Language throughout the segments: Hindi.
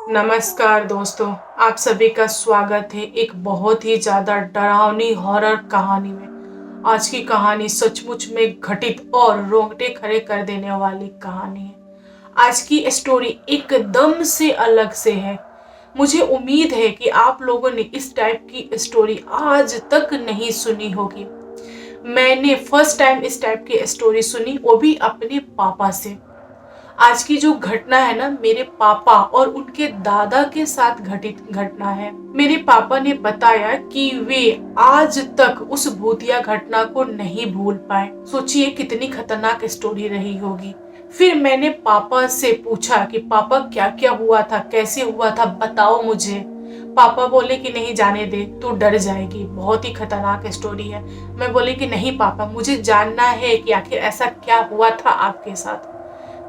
नमस्कार दोस्तों, आप सभी का स्वागत है एक बहुत ही ज़्यादा डरावनी हॉरर कहानी में। आज की कहानी सचमुच में घटित और रोंगटे खड़े कर देने वाली कहानी है। आज की स्टोरी एकदम से अलग से है। मुझे उम्मीद है कि आप लोगों ने इस टाइप की स्टोरी आज तक नहीं सुनी होगी। मैंने फर्स्ट टाइम इस टाइप की स्टोरी सुनी, वो भी अपने पापा से। आज की जो घटना है ना, मेरे पापा और उनके दादा के साथ घटित घटना है। मेरे पापा ने बताया कि वे आज तक उस भूतिया घटना को नहीं भूल पाए। सोचिए कितनी खतरनाक स्टोरी रही होगी। फिर मैंने पापा से पूछा कि पापा क्या क्या हुआ था, कैसे हुआ था, बताओ मुझे। पापा बोले कि नहीं, जाने दे, तू डर जाएगी, बहुत ही खतरनाक स्टोरी है। मैं बोली कि नहीं पापा, मुझे जानना है कि आखिर ऐसा क्या हुआ था आपके साथ।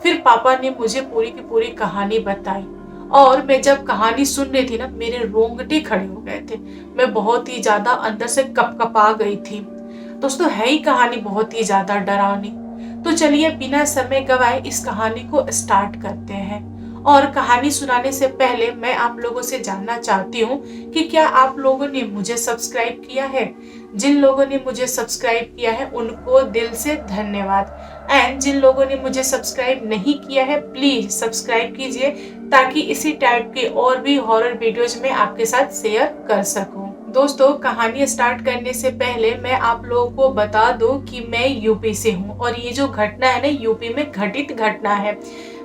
फिर पापा ने मुझे पूरी की पूरी कहानी बताई और मैं जब कहानी सुन रही थी ना, मेरे रोंगटे खड़े हो गए थे। मैं बहुत ही ज्यादा अंदर से कपकपा गई थी। दोस्तों, है ही कहानी बहुत ही ज्यादा डरावनी। तो चलिए बिना समय गवाए इस कहानी को स्टार्ट करते हैं। और कहानी सुनाने से पहले मैं आप लोगों से जानना चाहती हूँ कि क्या आप लोगों ने मुझे सब्सक्राइब किया है। जिन लोगों ने मुझे सब्सक्राइब किया है उनको दिल से धन्यवाद। एंड जिन लोगों ने मुझे सब्सक्राइब नहीं किया है, प्लीज सब्सक्राइब कीजिए ताकि इसी टाइप के और भी हॉरर वीडियोज में आपके साथ शेयर कर सकूं। दोस्तों, कहानी स्टार्ट करने से पहले मैं आप लोगों को बता दूं कि मैं यूपी से हूं और ये जो घटना है ना, यूपी में घटित घटना है।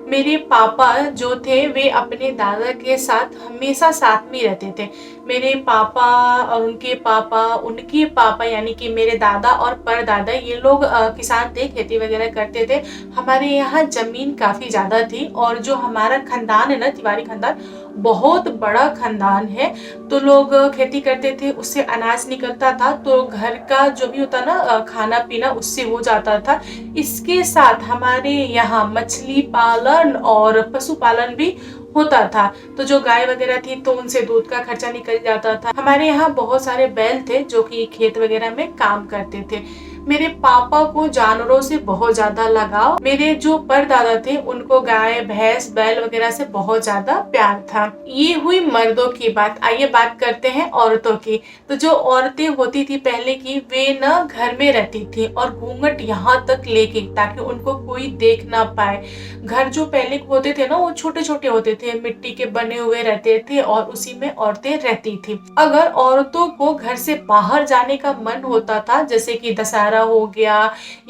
मेरे पापा जो थे वे अपने दादा के साथ हमेशा साथ में रहते थे। मेरे पापा और उनके पापा यानी कि मेरे दादा और परदादा, ये लोग किसान थे, खेती वगैरह करते थे। हमारे यहाँ जमीन काफी ज्यादा थी और जो हमारा खानदान है ना, तिवारी खानदान, बहुत बड़ा खानदान है। तो लोग खेती करते थे, उससे अनाज निकलता था, तो घर का जो भी होता ना खाना पीना उससे हो जाता था। इसके साथ हमारे यहाँ मछली पालन और पशुपालन भी होता था। तो जो गाय वगैरह थी तो उनसे दूध का खर्चा निकल जाता था। हमारे यहाँ बहुत सारे बैल थे जो कि खेत वगैरह में काम करते थे। मेरे पापा को जानवरों से बहुत ज्यादा लगाव। मेरे जो परदादा थे उनको गाय भैंस बैल वगैरह से बहुत ज्यादा प्यार था। ये हुई मर्दों की बात। आइए बात करते हैं औरतों की। तो जो औरतें होती थी पहले की, वे ना घर में रहती थी और घूंघट यहाँ तक लेके, ताकि उनको कोई देख ना पाए। घर जो पहले होते थे ना, वो छोटे छोटे होते थे, मिट्टी के बने हुए रहते थे और उसी में औरतें रहती थी। अगर औरतों को घर से बाहर जाने का मन होता था, जैसे कि दशहरा हो गया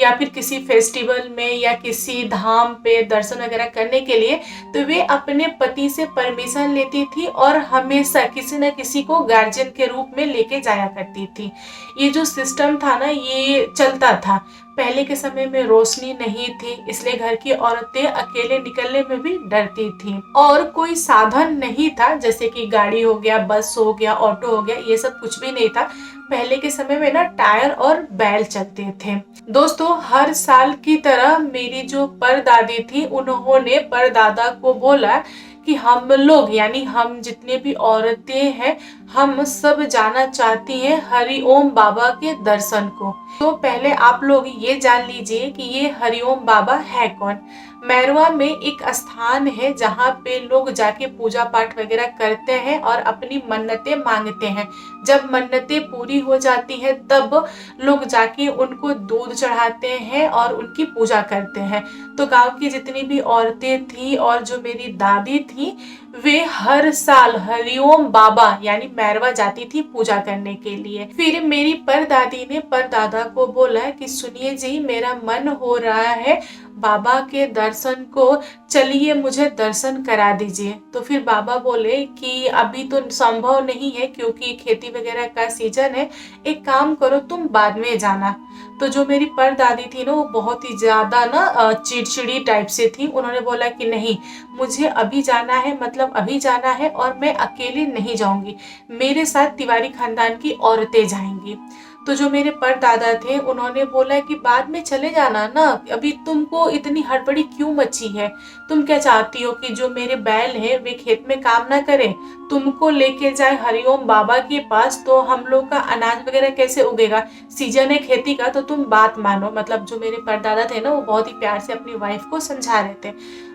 या फिर किसी फेस्टिवल में या किसी धाम पे दर्शन वगैरह करने के लिए, तो वे अपने पति से परमिशन लेती थी और हमेशा किसी न किसी को गार्जियन के रूप में लेके जाया करती थी। ये जो सिस्टम था ना, ये चलता था। पहले के समय में रोशनी नहीं थी, इसलिए घर की औरतें अकेले निकलने में भी डरती थी और कोई साधन नहीं था, जैसे कि गाड़ी हो गया, बस हो गया, ऑटो हो गया, ये सब कुछ भी नहीं था। पहले के समय में ना टायर और बैल चलते थे। दोस्तों, हर साल की तरह मेरी जो परदादी थी, उन्होंने परदादा को बोला कि हम लोग यानी हम जितने भी औरतें हैं, हम सब जाना चाहती हैं हरिओम बाबा के दर्शन को। तो पहले आप लोग ये जान लीजिए कि ये हरिओम बाबा है कौन। मैरवा में एक स्थान है जहाँ पे लोग जाके पूजा पाठ वगैरह करते हैं और अपनी मन्नतें मांगते हैं। जब मन्नतें पूरी हो जाती है तब लोग जाके उनको दूध चढ़ाते हैं और उनकी पूजा करते हैं। तो गांव की जितनी भी औरतें थी और जो मेरी दादी थी, वे हर साल हरिओम बाबा यानी मैरवा जाती थी पूजा करने के लिए। फिर मेरी परदादी ने परदादा को बोला कि सुनिए जी, मेरा मन हो रहा है बाबा के दर्शन को, चलिए मुझे दर्शन करा दीजिए। तो फिर बाबा बोले कि अभी तो संभव नहीं है क्योंकि खेती वगैरह का सीजन है, एक काम करो तुम बाद में जाना। तो जो मेरी परदादी थी ना, वो बहुत ही ज्यादा ना चिड़चिड़ी टाइप से थी। उन्होंने बोला कि नहीं, मुझे अभी जाना है, मतलब अभी जाना है और मैं अकेले नहीं जाऊंगी, मेरे साथ तिवारी खानदान की औरतें जाएंगी। तो जो मेरे परदादा थे उन्होंने बोला कि बाद में चले जाना ना, अभी तुमको इतनी हड़बड़ी क्यों मची है। तुम क्या चाहती हो कि जो मेरे बैल है वे खेत में काम ना करें, तुमको लेके जाए हरिओम बाबा के पास, तो हम लोग का अनाज वगैरह कैसे उगेगा। सीजन है खेती का, तो तुम बात मानो। मतलब जो मेरे परदादा थे ना, वो बहुत ही प्यार से अपनी वाइफ को समझा रहे थे।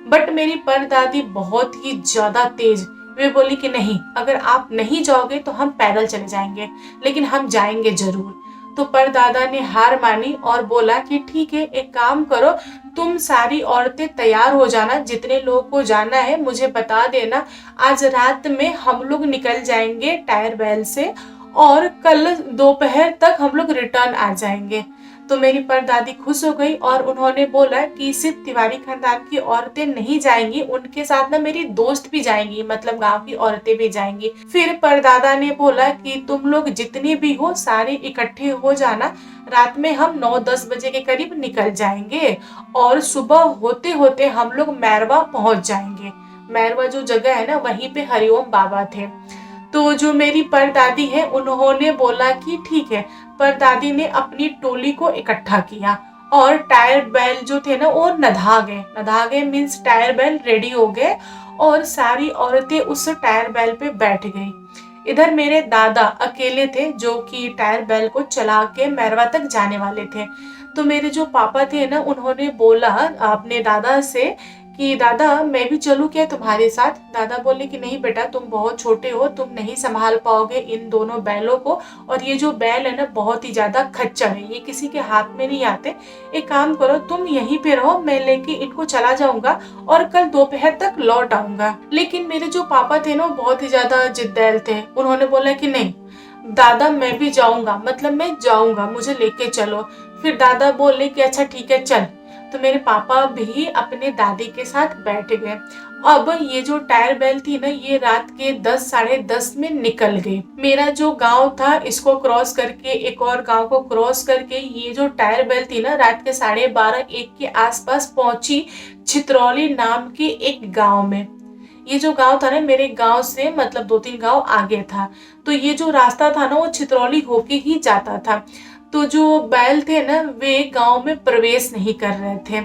बट मेरी परदादी बहुत ही ज्यादा तेज, वे बोली कि नहीं, अगर आप नहीं जाओगे तो हम पैदल चले जाएंगे, लेकिन हम जाएंगे जरूर। तो परदादा ने हार मानी और बोला कि ठीक है, एक काम करो, तुम सारी औरतें तैयार हो जाना, जितने लोगों को जाना है मुझे बता देना, आज रात में हम लोग निकल जाएंगे टायर बैल से और कल दोपहर तक हम लोग रिटर्न आ जाएंगे। तो मेरी परदादी खुश हो गई और उन्होंने बोला कि सिर्फ तिवारी खानदान की औरतें नहीं जाएंगी, उनके साथ ना मेरी दोस्त भी जाएंगी, मतलब गांव की औरतें भी जाएंगी। फिर परदादा ने बोला कि तुम लोग जितने भी हो सारे इकट्ठे हो जाना, रात में हम 9-10 बजे के करीब निकल जाएंगे और सुबह होते होते हम लोग मैरवा पहुंच जाएंगे। मैरवा जो जगह है ना, वहीं पे हरिओम बाबा थे। तो जो मेरी परदादी है उन्होंने बोला कि ठीक है। परदादी ने अपनी टोली को इकट्ठा किया और टायर बैल जो थे ना वो नधा गए मीन्स टायर बैल रेडी हो गए और सारी औरतें उस टायर बैल पे बैठ गई। इधर मेरे दादा अकेले थे जो कि टायर बैल को चला के मैरवा तक जाने वाले थे। तो मेरे जो पापा थे ना उन्होंने बोला अपने दादा से कि दादा मैं भी चलूं क्या तुम्हारे साथ। दादा बोले कि नहीं बेटा, तुम बहुत छोटे हो, तुम नहीं संभाल पाओगे इन दोनों बैलों को, और ये जो बैल है ना बहुत ही ज्यादा खच्चर है, ये किसी के हाथ में नहीं आते। एक काम करो, तुम यहीं पे रहो, मैं लेके इनको चला जाऊंगा और कल दोपहर तक लौट आऊंगा। लेकिन मेरे जो पापा थे ना बहुत ही ज्यादा जिद्दैल थे। उन्होंने बोला कि नहीं दादा मैं भी जाऊंगा, मतलब मैं जाऊंगा, मुझे लेके चलो। फिर दादा बोले कि अच्छा ठीक है चल। तो मेरे पापा भी अपने दादी के साथ बैठ गए। अब ये जो टायर बैल थी ना ये रात के 10 साढ़े 10 में निकल गई। मेरा जो गांव था इसको क्रॉस करके एक और गांव को क्रॉस करके ये जो टायर बैल थी ना रात के 12:30-1 के आसपास पहुंची छितरौली नाम के एक गांव में। ये जो गांव था ना मेरे गांव से मतलब 2-3 गांव आगे था। तो ये जो रास्ता था ना वो छितरौली होके ही जाता था। तो जो बैल थे ना वे गांव में प्रवेश नहीं कर रहे थे।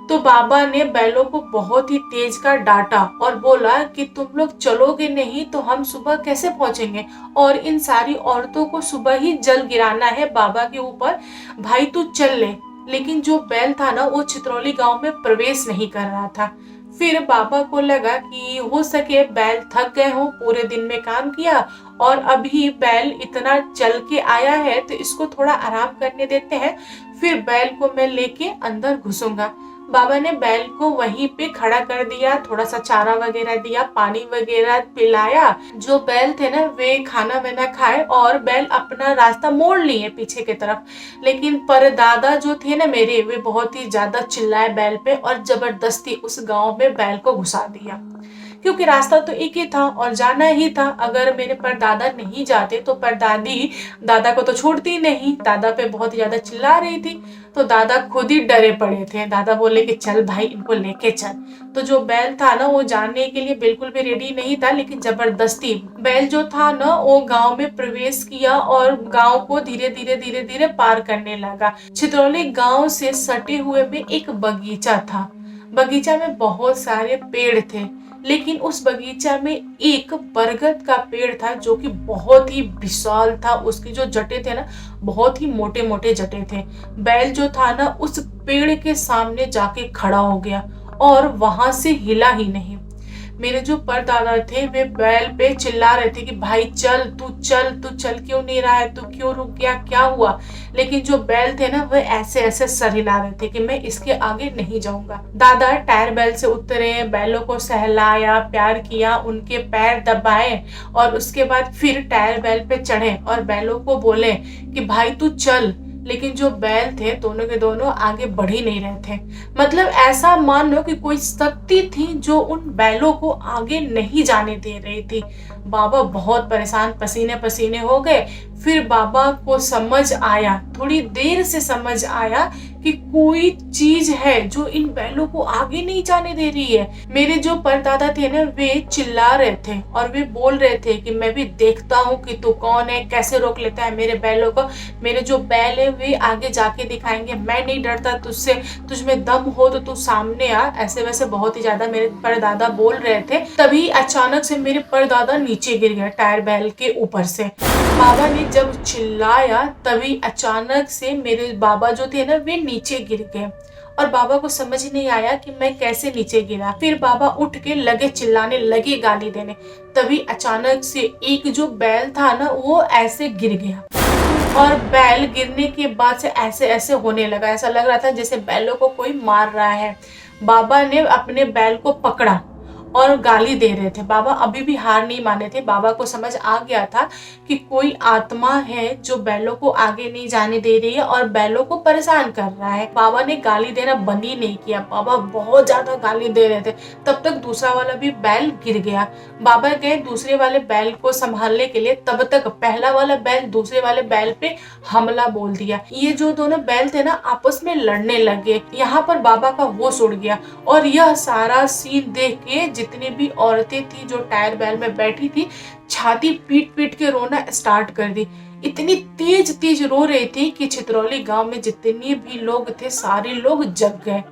तो बाबा ने बैलों को बहुत ही तेज का डांटा और बोला कि तुम लोग चलोगे नहीं तो हम सुबह कैसे पहुंचेंगे, और इन सारी औरतों को सुबह ही जल गिराना है बाबा के ऊपर, भाई तू चल ले। लेकिन जो बैल था ना वो छितरौली गांव में प्रवेश नहीं कर रहा था। फिर बाबा को लगा कि हो सके बैल थक गए हो, पूरे दिन में काम किया और अभी बैल इतना चल के आया है तो इसको थोड़ा आराम करने देते हैं, फिर बैल को मैं लेके अंदर घुसूंगा। बाबा ने बैल को वहीं पे खड़ा कर दिया, थोड़ा सा चारा वगैरह दिया, पानी वगैरह पिलाया। जो बैल थे ना वे खाना वाना खाए और बैल अपना रास्ता मोड़ लिए पीछे की तरफ। लेकिन परदादा जो थे ना मेरे वे बहुत ही ज्यादा चिल्लाए बैल पे और जबरदस्ती उस गांव में बैल को घुसा दिया, क्योंकि रास्ता तो एक ही था और जाना ही था। अगर मेरे परदादा नहीं जाते तो परदादी दादा को तो छोड़ती नहीं, दादा पे बहुत ही ज्यादा चिल्ला रही थी। तो दादा खुद ही डरे पड़े थे। दादा बोले कि चल भाई इनको लेके चल। तो जो बैल था ना वो जाने के लिए बिल्कुल भी रेडी नहीं था, लेकिन जबरदस्ती बैल जो था ना वो गांव में प्रवेश किया और गांव को धीरे धीरे पार करने लगा। छितरौली गांव से सटे हुए में एक बगीचा था। बगीचा में बहुत सारे पेड़ थे, लेकिन उस बगीचा में एक बरगद का पेड़ था जो कि बहुत ही विशाल था। उसके जो जटे थे ना बहुत ही मोटे मोटे जटे थे। बैल जो था ना उस पेड़ के सामने जाके खड़ा हो गया और वहां से हिला ही नहीं। मेरे जो परदादा थे वे बैल पे चिल्ला रहे थे कि भाई चल तू चल क्यों नहीं रहा है, तू क्यों रुक गया, क्या हुआ। लेकिन जो बैल थे ना वे ऐसे ऐसे सर हिला रहे थे कि मैं इसके आगे नहीं जाऊंगा। दादा टायर बैल से उतरे, बैलों को सहलाया, प्यार किया, उनके पैर दबाए और उसके बाद फिर टायर बैल पे चढ़े और बैलों को बोले कि भाई तू चल। लेकिन जो बैल थे दोनों के दोनों आगे बढ़ ही नहीं रहे थे। मतलब ऐसा मान लो कि कोई शक्ति थी जो उन बैलों को आगे नहीं जाने दे रही थी। बाबा बहुत परेशान पसीने पसीने हो गए। फिर बाबा को समझ आया, थोड़ी देर से समझ आया कि कोई चीज है जो इन बैलों को आगे नहीं जाने दे रही है। मेरे जो परदादा थे ना वे चिल्ला रहे थे और वे बोल रहे थे कि मैं भी देखता हूँ कि तू कौन है, कैसे रोक लेता है मेरे बैलों को। मेरे जो बैल है वे आगे जाके दिखाएंगे, मैं नहीं डरता तुझसे, तुझ में दम हो तो तू सामने आ। ऐसे वैसे बहुत ही ज्यादा मेरे परदादा बोल रहे थे। तभी अचानक से मेरे परदादा नीचे गिर गया टायर बैल के ऊपर से। बाबा ने जब चिल्लाया तभी अचानक से मेरे बाबा जो थे ना वे नीचे गिर गए और बाबा को समझ ही नहीं आया कि मैं कैसे नीचे गिरा। फिर बाबा उठ के लगे चिल्लाने, लगे गाली देने। तभी अचानक से एक जो बैल था ना वो ऐसे गिर गया, और बैल गिरने के बाद से ऐसे ऐसे होने लगा। ऐसा लग रहा था जैसे बैलों को कोई मार रहा है। बाबा ने अपने बैल को पकड़ा और गाली दे रहे थे। बाबा अभी भी हार नहीं माने थे। बाबा को समझ आ गया था कि कोई आत्मा है जो बैलों को आगे नहीं जाने दे रही है और बैलों को परेशान कर रहा है। बाबा ने गाली देना बंद ही नहीं किया। बाबा बहुत ज्यादा गाली दे रहे थे। तब तक दूसरा वाला भी बैल गिर गया। बाबा गए दूसरे वाले बैल को संभालने के लिए, तब तक पहला वाला बैल दूसरे वाले बैल पे हमला बोल दिया। ये जो दोनों बैल थे ना आपस में लड़ने लगे। यहाँ पर बाबा का होश उड़ गया और यह सारा सीन देख के जितनी भी औरतें थी जो टायर बैल में बैठी थी, छाती पीट पीट के रोना स्टार्ट कर दी। इतनी तेज तेज रो रही थी कि छितरौली गांव में जितने भी लोग थे सारे लोग जग गए।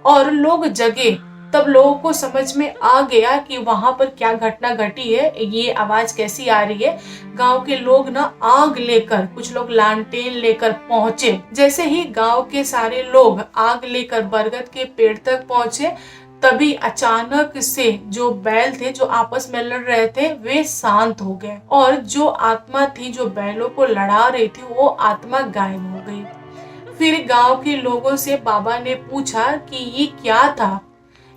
और लोग जगे तब लोगों को समझ में आ गया कि वहां पर क्या घटना घटी है, ये आवाज कैसी आ रही है। गांव के लोग ना आग लेकर, कुछ लोग लालटेन लेकर पहुंचे। जैसे ही गांव के सारे लोग आग लेकर बरगद के पेड़ तक पहुंचे, तभी अचानक से जो बैल थे जो आपस में लड़ रहे थे वे शांत हो गए, और जो आत्मा थी जो बैलों को लड़ा रही थी वो आत्मा गायब हो गई। फिर गांव के लोगों से बाबा ने पूछा कि ये क्या था,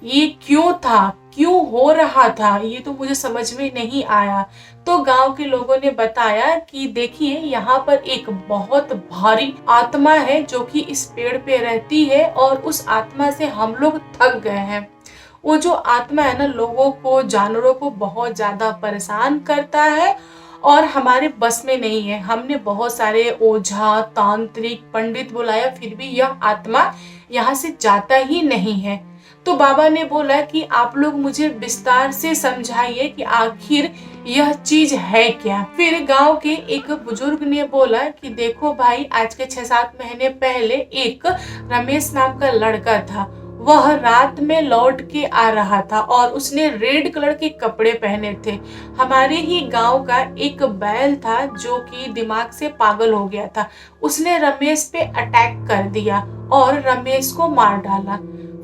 ये क्यों था, क्यों हो रहा था, ये तो मुझे समझ में नहीं आया। तो गांव के लोगों ने बताया कि देखिए यहाँ पर एक बहुत भारी आत्मा है जो कि इस पेड़ पे रहती है और उस आत्मा से हम लोग थक गए हैं। वो जो आत्मा है ना लोगों को, जानवरों को बहुत ज्यादा परेशान करता है और हमारे बस में नहीं है। हमने बहुत सारे ओझा, तांत्रिक, पंडित बुलाया, फिर भी यह आत्मा यहाँ से जाता ही नहीं है। तो बाबा ने बोला कि आप लोग मुझे विस्तार से समझाइए कि आखिर यह चीज है क्या। फिर गांव के एक बुजुर्ग ने बोला कि देखो भाई, आज के 6-7 महीने पहले एक रमेश नाम का लड़का था। वह रात में लौट के आ रहा था और उसने रेड कलर के कपड़े पहने थे। हमारे ही गांव का एक बैल था जो कि दिमाग से पागल हो गया था। उसने रमेश पे अटैक कर दिया और रमेश को मार डाला।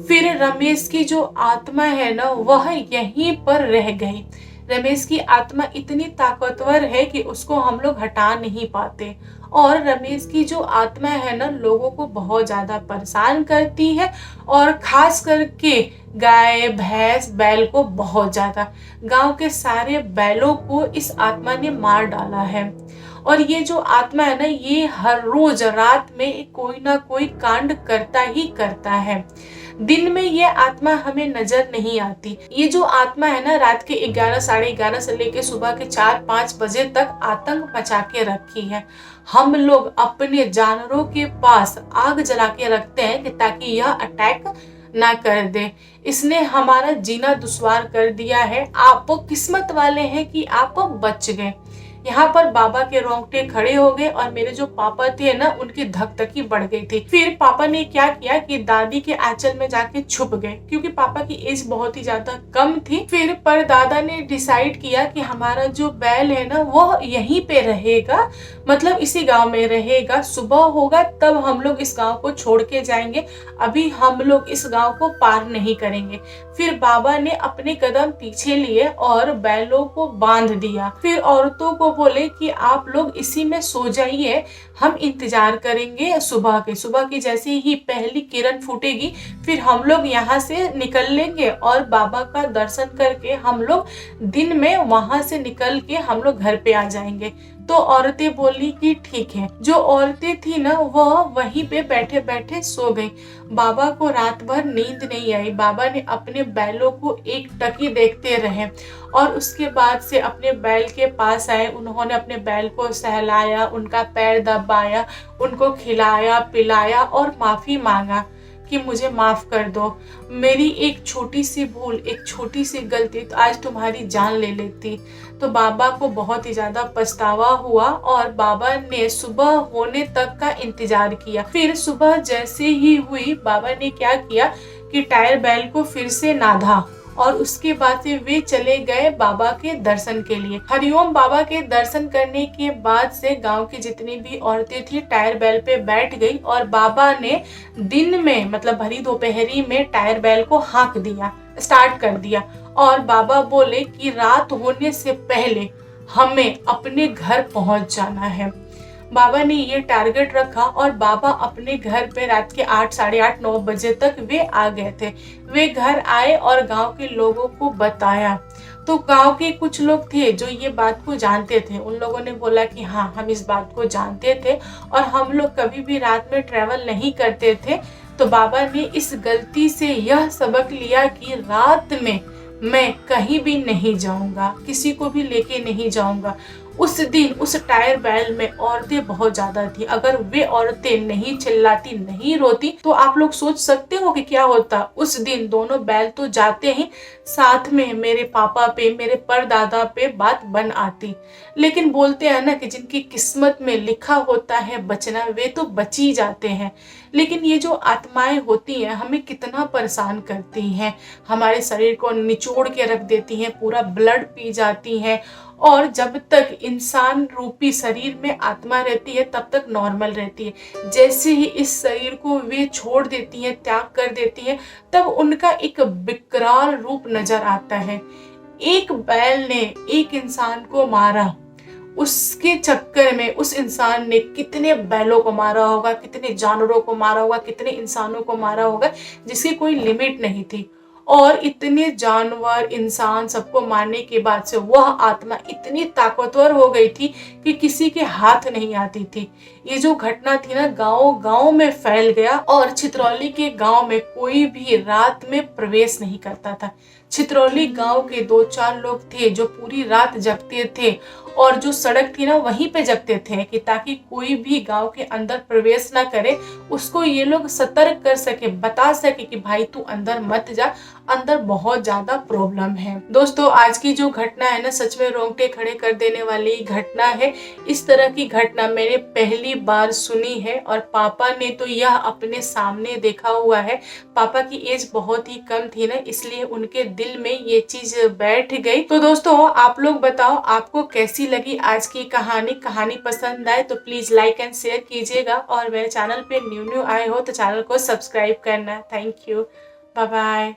फिर रमेश की जो आत्मा है ना वह यहीं पर रह गई। रमेश की आत्मा इतनी ताकतवर है कि उसको हम लोग हटा नहीं पाते, और रमेश की जो आत्मा है ना लोगों को बहुत ज्यादा परेशान करती है, और खास करके गाय, भैंस, बैल को बहुत ज्यादा। गांव के सारे बैलों को इस आत्मा ने मार डाला है। और ये जो आत्मा है ना ये हर रोज रात में कोई ना कोई कांड करता ही करता है। दिन में ये आत्मा हमें नजर नहीं आती। ये जो आत्मा है ना रात के 11, साढ़े 11 से लेके सुबह के 4-5 बजे तक आतंक मचा के रखी है। हम लोग अपने जानवरों के पास आग जला के रखते हैं कि ताकि यह अटैक ना कर दे। इसने हमारा जीना दुश्वार कर दिया है। आप किस्मत वाले हैं कि आप बच गए। यहाँ पर बाबा के रोंगटे खड़े हो गए और मेरे जो पापा थे ना उनकी धकधकी बढ़ गई थी। फिर पापा ने क्या किया कि दादी के आंचल में जाके छुप गए, क्योंकि पापा की एज बहुत ही ज्यादा कम थी। फिर पर दादा ने डिसाइड किया कि हमारा जो बैल है ना वो यहीं पे रहेगा, मतलब इसी गांव में रहेगा। सुबह होगा तब हम लोग इस गांव को छोड़ के जाएंगे, अभी हम लोग इस गांव को पार नहीं करेंगे। फिर बाबा ने अपने कदम पीछे लिए और बैलों को बांध दिया। फिर औरतों को बोले कि आप लोग इसी में सो जाइए, हम इंतजार करेंगे सुबह के। सुबह की जैसे ही पहली किरण फूटेगी फिर हम लोग यहाँ से निकल लेंगे और बाबा का दर्शन करके हम लोग दिन में वहां से निकल के हम लोग घर पे आ जाएंगे। तो औरतें बोली कि ठीक है। जो औरतें थी ना वह वहीं पे बैठे बैठे सो गई। बाबा को रात भर नींद नहीं आई। बाबा ने अपने बैलों को एक टकी देखते रहे और उसके बाद से अपने बैल के पास आए। उन्होंने अपने बैल को सहलाया, उनका पैर दबाया, उनको खिलाया पिलाया और माफी मांगा कि मुझे माफ कर दो, मेरी एक छोटी सी भूल, एक छोटी सी गलती तो आज तुम्हारी जान ले लेती। तो बाबा को बहुत ही ज्यादा पछतावा हुआ और बाबा ने सुबह होने तक का इंतजार किया। फिर सुबह जैसे ही हुई बाबा ने क्या किया कि टायर बैल को फिर से नाधा और उसके बाद से वे चले गए बाबा के दर्शन के लिए। हरिओम बाबा के दर्शन करने के बाद से गांव की जितनी भी औरतें थी टायर बैल पे बैठ गई और बाबा ने दिन में मतलब भरी दोपहरी में टायर बैल को हाँक दिया, स्टार्ट कर दिया। और बाबा बोले कि रात होने से पहले हमें अपने घर पहुंच जाना है। बाबा ने ये टारगेट रखा और बाबा अपने घर पे रात के 8, साढ़े 8, 9 बजे तक वे आ गए थे। वे घर आए और गांव के लोगों को बताया। तो गांव के कुछ लोग थे जो ये बात को जानते थे। उन लोगों ने बोला कि हाँ, हम इस बात को जानते थे और हम लोग कभी भी रात में ट्रैवल नहीं करते थे। तो बाबा ने इस गलती से यह सबक लिया कि रात में मैं कहीं भी नहीं जाऊंगा, किसी को भी लेके नहीं जाऊंगा। उस दिन उस टायर बैल में औरतें बहुत ज्यादा थी। अगर वे औरतें नहीं चिल्लाती, नहीं रोती, तो आप लोग सोच सकते हो कि क्या होता। उस दिन दोनों बैल तो जाते ही, साथ में मेरे पापा पे, मेरे परदादा पे बात बन आती। लेकिन बोलते हैं ना कि जिनकी किस्मत में लिखा होता है बचना, वे तो बच ही जाते हैं। लेकिन ये जो आत्माएं होती हैं हमें कितना परेशान करती हैं, हमारे शरीर को निचोड़ के रख देती हैं, पूरा ब्लड पी जाती हैं। और जब तक इंसान रूपी शरीर में आत्मा रहती है तब तक नॉर्मल रहती है। जैसे ही इस शरीर को वे छोड़ देती हैं, त्याग कर देती हैं, तब उनका एक विकराल रूप नजर आता है। एक बैल ने एक इंसान को मारा, उसके चक्कर में उस इंसान ने कितने बैलों को मारा होगा, कितने जानवरों को मारा होगा, कितने इंसानों को मारा होगा, जिसकी कोई लिमिट नहीं थी। और इतने जानवर, इंसान सबको मारने के बाद से वह आत्मा इतनी ताकतवर हो गई थी कि किसी के हाथ नहीं आती थी। ये जो घटना थी ना, गांव गांव में फैल गया और छितरौली के गांव में कोई भी रात में प्रवेश नहीं करता था। छितरौली गांव के 2-4 लोग थे जो पूरी रात जगते थे और जो सड़क थी ना वहीं पे जगते थे कि ताकि कोई भी गांव के अंदर प्रवेश ना करे। उसको ये लोग सतर्क कर सके, बता सके कि भाई तू अंदर मत जा, अंदर बहुत ज्यादा प्रॉब्लम है। दोस्तों, आज की जो घटना है ना, सच में रोंगटे खड़े कर देने वाली घटना है। इस तरह की घटना मैंने पहली बार सुनी है और पापा ने तो यह अपने सामने देखा हुआ है। पापा की एज बहुत ही कम थी ना, इसलिए उनके दिल में ये चीज बैठ गई। तो दोस्तों, आप लोग बताओ आपको कैसी लगी आज की कहानी। कहानी पसंद आए तो प्लीज लाइक एंड शेयर कीजिएगा और मेरे चैनल पे न्यू आए हो तो चैनल को सब्सक्राइब करना। Thank you, bye bye.